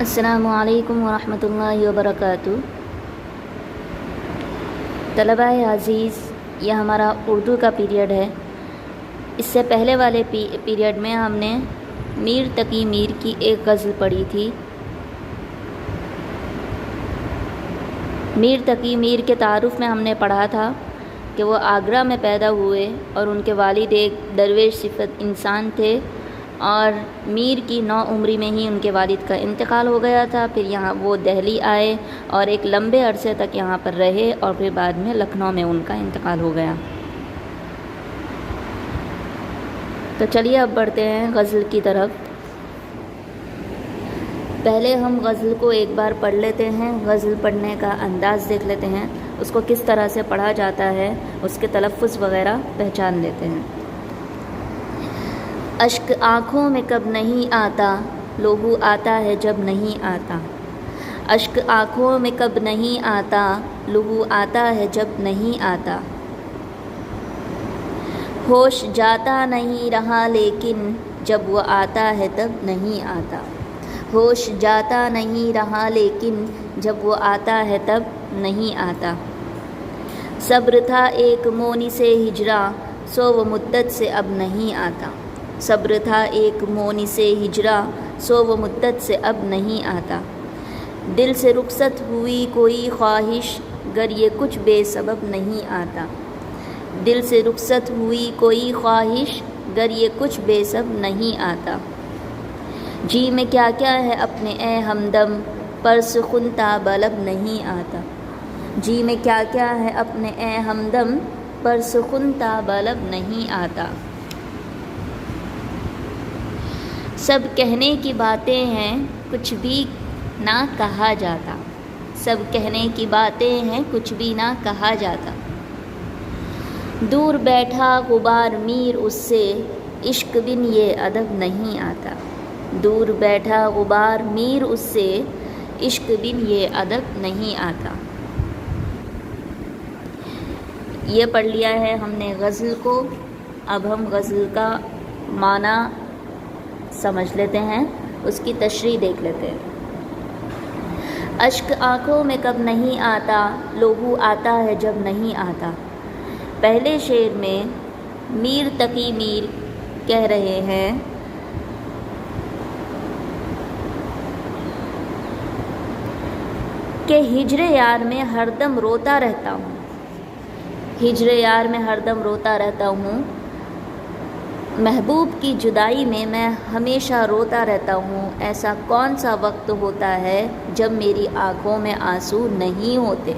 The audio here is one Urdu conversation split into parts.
السلام علیکم ورحمۃ اللہ وبرکاتہ۔ طلباء عزیز، یہ ہمارا اردو کا پیریڈ ہے۔ اس سے پہلے والے پیریڈ میں ہم نے میر تقی میر کی ایک غزل پڑھی تھی۔ میر تقی میر کے تعارف میں ہم نے پڑھا تھا کہ وہ آگرہ میں پیدا ہوئے اور ان کے والد ایک درویش صفت انسان تھے، اور میر کی 9 عمری میں ہی ان کے والد کا انتقال ہو گیا تھا۔ پھر یہاں وہ دہلی آئے اور ایک لمبے عرصے تک یہاں پر رہے، اور پھر بعد میں لکھنؤ میں ان کا انتقال ہو گیا۔ تو چلیے اب بڑھتے ہیں غزل کی طرف۔ پہلے ہم غزل کو ایک بار پڑھ لیتے ہیں، غزل پڑھنے کا انداز دیکھ لیتے ہیں، اس کو کس طرح سے پڑھا جاتا ہے، اس کے تلفظ وغیرہ پہچان لیتے ہیں۔ اشک آنکھوں میں کب نہیں آتا، لہو آتا ہے جب نہیں آتا۔ اشک آنکھوں میں کب نہیں آتا، لہو آتا ہے جب نہیں آتا۔ ہوش جاتا نہیں رہا لیکن جب وہ آتا ہے تب نہیں آتا۔ ہوش جاتا نہیں رہا لیکن جب وہ آتا ہے تب نہیں آتا۔ صبر تھا ایک مونی سے ہجراں، سو وہ مدت سے اب نہیں آتا۔ صبر تھا ایک مونی سے ہجراں، سو وہ مدت سے اب نہیں آتا۔ دل سے رخصت ہوئی کوئی خواہش، گر یہ کچھ بے سبب نہیں آتا۔ دل سے رخصت ہوئی کوئی خواہش، گر یہ کچھ بے سبب نہیں آتا۔ جی میں کیا کیا ہے اپنے اے ہمدم، پر سخن تاب لب نہیں آتا۔ جی میں کیا کیا ہے اپنے اے ہمدم، پر سخن تاب لب نہیں آتا۔ سب کہنے کی باتیں ہیں، کچھ بھی نہ کہا جاتا۔ سب کہنے کی باتیں ہیں، کچھ بھی نہ کہا جاتا۔ دور بیٹھا غبار میر اس سے، عشق بن یہ ادب نہیں آتا۔ دور بیٹھا غبار میر اس سے، عشق بن یہ ادب نہیں آتا۔ یہ پڑھ لیا ہے ہم نے غزل کو۔ اب ہم غزل کا معنی سمجھ لیتے ہیں، اس کی تشریح دیکھ لیتے ہیں۔ اشک آنکھوں میں کب نہیں آتا، لہو آتا ہے جب نہیں آتا۔ پہلے شعر میں میر تقی میر کہہ رہے ہیں کہ ہجر یار میں ہر دم روتا رہتا ہوں۔ ہجر یار میں ہر دم روتا رہتا ہوں، محبوب کی جدائی میں ہمیشہ روتا رہتا ہوں۔ ایسا کون سا وقت ہوتا ہے جب میری آنکھوں میں آنسو نہیں ہوتے،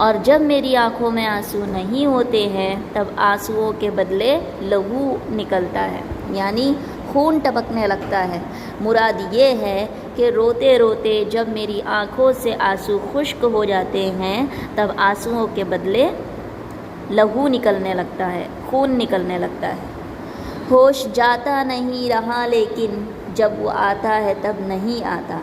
اور جب میری آنکھوں میں آنسو نہیں ہوتے ہیں تب آنسوؤں کے بدلے لہو نکلتا ہے، یعنی خون ٹپکنے لگتا ہے۔ مراد یہ ہے کہ روتے روتے جب میری آنکھوں سے آنسو خشک ہو جاتے ہیں تب آنسوؤں کے بدلے لہو نکلنے لگتا ہے، خون نکلنے لگتا ہے۔ ہوش جاتا نہیں رہا لیکن جب وہ آتا ہے تب نہیں آتا۔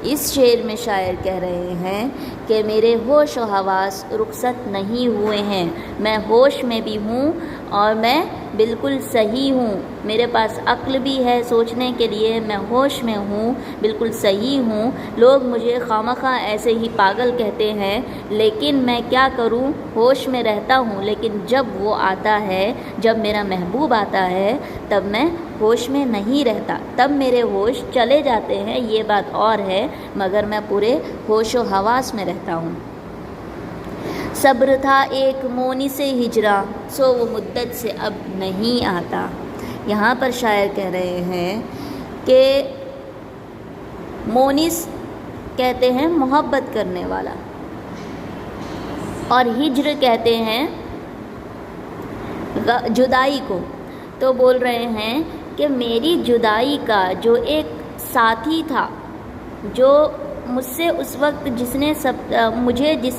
اس شعر میں شاعر کہہ رہے ہیں کہ میرے ہوش و حواس رخصت نہیں ہوئے ہیں، میں ہوش میں بھی ہوں اور میں بالکل صحیح ہوں، میرے پاس عقل بھی ہے سوچنے کے لیے، میں ہوش میں ہوں، بالکل صحیح ہوں۔ لوگ مجھے خواہ ایسے ہی پاگل کہتے ہیں، لیکن میں کیا کروں، ہوش میں رہتا ہوں۔ لیکن جب وہ آتا ہے، جب میرا محبوب آتا ہے تب میں ہوش میں نہیں رہتا، تب میرے ہوش چلے جاتے ہیں، یہ بات اور ہے، مگر میں پورے ہوش و حواس میں رہتا ہوں۔ صبر تھا ایک مونی سے ہجراں، سو وہ مدت سے اب نہیں آتا۔ یہاں پر شاعر کہہ رہے ہیں کہ مونس کہتے ہیں محبت کرنے والا، اور ہجر کہتے ہیں جدائی کو۔ تو بول رہے ہیں کہ میری جدائی کا جو ایک ساتھی تھا، جو مجھ سے اس وقت جس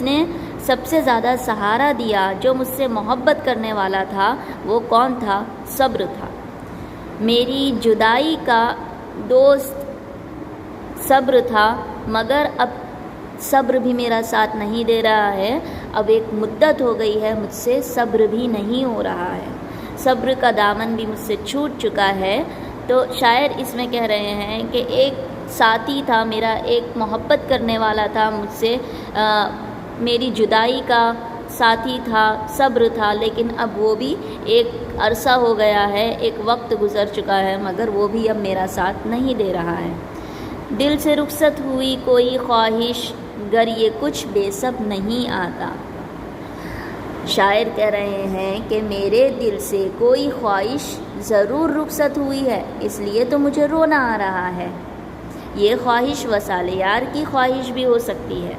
نے سب سے زیادہ سہارا دیا، جو مجھ سے محبت کرنے والا تھا، وہ کون تھا؟ صبر تھا۔ میری جدائی کا دوست صبر تھا، مگر اب صبر بھی میرا ساتھ نہیں دے رہا ہے، اب ایک مدت ہو گئی ہے مجھ سے صبر بھی نہیں ہو رہا ہے، صبر کا دامن بھی مجھ سے چھوٹ چکا ہے۔ تو شاعر اس میں کہہ رہے ہیں کہ ایک ساتھی تھا، میرا ایک محبت کرنے والا تھا مجھ سے، میری جدائی کا ساتھی تھا، صبر تھا، لیکن اب وہ بھی ایک عرصہ ہو گیا ہے، ایک وقت گزر چکا ہے، مگر وہ بھی اب میرا ساتھ نہیں دے رہا ہے۔ دل سے رخصت ہوئی کوئی خواہش، گر یہ کچھ بے سب نہیں آتا۔ شاعر کہہ رہے ہیں کہ میرے دل سے کوئی خواہش ضرور رخصت ہوئی ہے، اس لیے تو مجھے رونا آ رہا ہے۔ یہ خواہش وصال یار کی خواہش بھی ہو سکتی ہے۔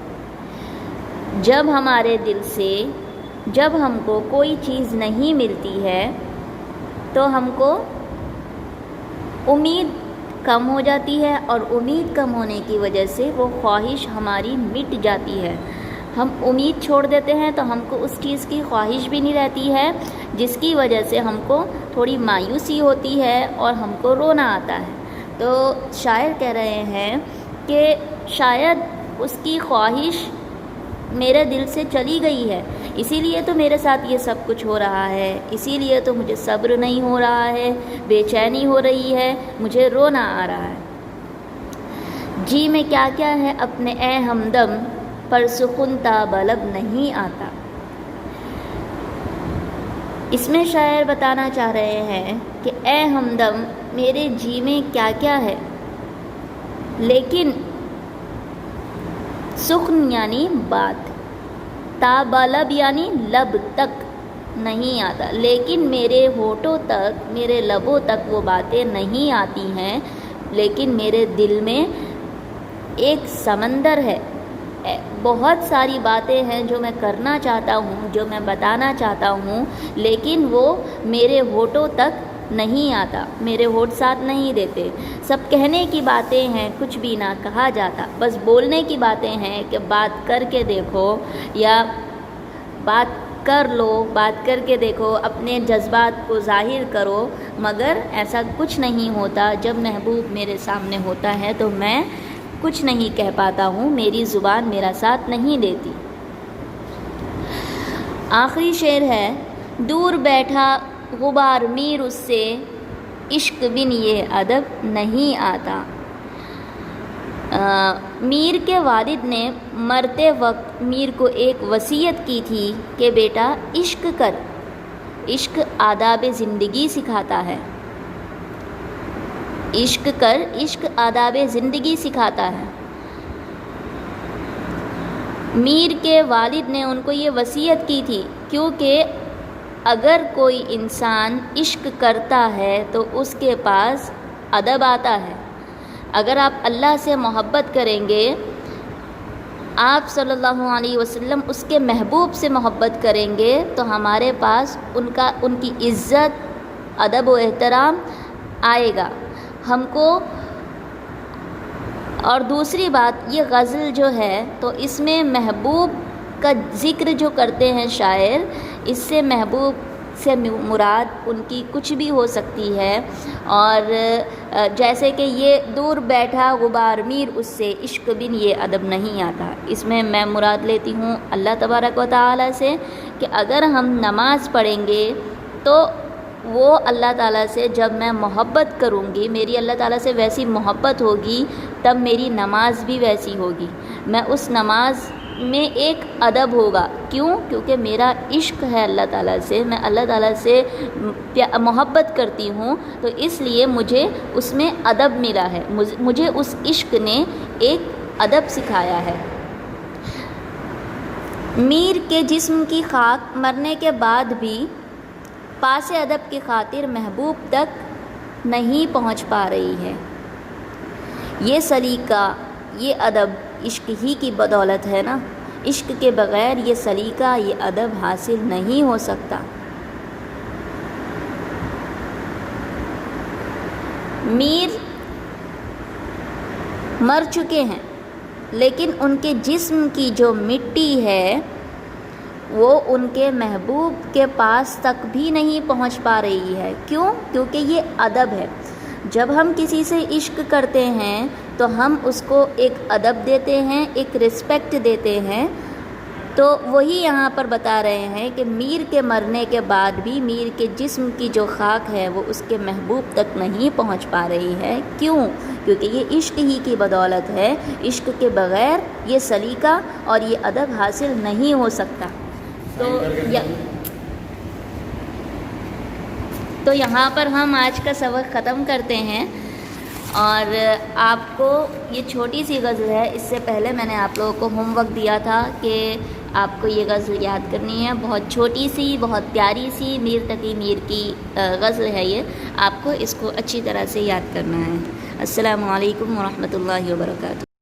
جب ہمارے دل سے جب ہم کو کوئی چیز نہیں ملتی ہے تو ہم کو امید کم ہو جاتی ہے، اور امید کم ہونے کی وجہ سے وہ خواہش ہماری مٹ جاتی ہے۔ ہم امید چھوڑ دیتے ہیں تو ہم کو اس چیز کی خواہش بھی نہیں رہتی ہے، جس کی وجہ سے ہم کو تھوڑی مایوسی ہوتی ہے اور ہم کو رونا آتا ہے۔ تو شاعر کہہ رہے ہیں کہ شاید اس کی خواہش میرے دل سے چلی گئی ہے، اسی لیے تو میرے ساتھ یہ سب کچھ ہو رہا ہے، اسی لیے تو مجھے صبر نہیں ہو رہا ہے، بے چینی ہو رہی ہے، مجھے رونا آ رہا ہے۔ جی میں کیا کیا ہے اپنے اے ہمدم، پر سخن تاب لب نہیں آتا۔ اس میں شاعر بتانا چاہ رہے ہیں کہ اے ہمدم، میرے جی میں کیا کیا ہے، لیکن سخن یعنی بات، تاب لب یعنی لب تک نہیں آتا، لیکن میرے ہونٹوں تک، میرے لبوں تک وہ باتیں نہیں آتی ہیں، لیکن میرے دل میں ایک سمندر ہے، بہت ساری باتیں ہیں جو میں کرنا چاہتا ہوں، جو میں بتانا چاہتا ہوں، لیکن وہ میرے ہونٹوں تک نہیں آتا، میرے ہونٹ ساتھ نہیں دیتے۔ سب کہنے کی باتیں ہیں، کچھ بھی نہ کہا جاتا، بس بولنے کی باتیں ہیں کہ بات کر کے دیکھو، یا بات کر لو، بات کر کے دیکھو، اپنے جذبات کو ظاہر کرو، مگر ایسا کچھ نہیں ہوتا۔ جب محبوب میرے سامنے ہوتا ہے تو میں کچھ نہیں کہہ پاتا ہوں، میری زبان میرا ساتھ نہیں دیتی۔ آخری شعر ہے، دور بیٹھا غبار میر اس سے، عشق بن یہ ادب نہیں آتا۔ میر کے والد نے مرتے وقت میر کو ایک وصیت کی تھی کہ بیٹا عشق کر، عشق آداب زندگی سکھاتا ہے، عشق کر، عشق آداب زندگی سکھاتا ہے۔ میر کے والد نے ان کو یہ وصیت کی تھی، کیونکہ اگر کوئی انسان عشق کرتا ہے تو اس کے پاس ادب آتا ہے۔ اگر آپ اللہ سے محبت کریں گے، آپ صلی اللہ علیہ وسلم اس کے محبوب سے محبت کریں گے، تو ہمارے پاس ان کی عزت، ادب و احترام آئے گا ہم کو۔ اور دوسری بات، یہ غزل جو ہے تو اس میں محبوب کا ذکر جو کرتے ہیں شاعر، اس سے محبوب سے مراد ان کی کچھ بھی ہو سکتی ہے، اور جیسے کہ یہ دور بیٹھا غبار میر اس سے، عشق بن یہ ادب نہیں آتا، اس میں مراد لیتی ہوں اللہ تبارک و تعالیٰ سے کہ اگر ہم نماز پڑھیں گے تو وہ اللہ تعالیٰ سے جب میں محبت کروں گی، میری اللہ تعالیٰ سے ویسی محبت ہوگی، تب میری نماز بھی ویسی ہوگی۔ میں اس نماز میں ایک ادب ہوگا، کیوں؟ کیونکہ میرا عشق ہے اللہ تعالیٰ سے، میں اللہ تعالیٰ سے محبت کرتی ہوں، تو اس لیے مجھے اس میں ادب ملا ہے، مجھے اس عشق نے ایک ادب سکھایا ہے۔ میر کے جسم کی خاک مرنے کے بعد بھی پاس ادب کی خاطر محبوب تک نہیں پہنچ پا رہی ہے۔ یہ سلیقہ، یہ ادب عشق ہی کی بدولت ہے نا، عشق کے بغیر یہ سلیقہ، یہ ادب حاصل نہیں ہو سکتا۔ میر مر چکے ہیں، لیکن ان کے جسم کی جو مٹی ہے وہ ان کے محبوب کے پاس تک بھی نہیں پہنچ پا رہی ہے۔ کیوں؟ کیونکہ یہ ادب ہے۔ جب ہم کسی سے عشق کرتے ہیں تو ہم اس کو ایک ادب دیتے ہیں، ایک رسپیکٹ دیتے ہیں۔ تو وہی یہاں پر بتا رہے ہیں کہ میر کے مرنے کے بعد بھی میر کے جسم کی جو خاک ہے وہ اس کے محبوب تک نہیں پہنچ پا رہی ہے۔ کیوں؟ کیونکہ یہ عشق ہی کی بدولت ہے، عشق کے بغیر یہ سلیقہ اور یہ ادب حاصل نہیں ہو سکتا۔ تو یہاں پر ہم آج کا سبق ختم کرتے ہیں، اور آپ کو یہ چھوٹی سی غزل ہے، اس سے پہلے میں نے آپ لوگوں کو ہوم ورک دیا تھا کہ آپ کو یہ غزل یاد کرنی ہے، بہت چھوٹی سی، بہت پیاری سی میر تقی میر کی غزل ہے یہ، آپ کو اس کو اچھی طرح سے یاد کرنا ہے۔ السلام علیکم ورحمۃ اللہ وبرکاتہ۔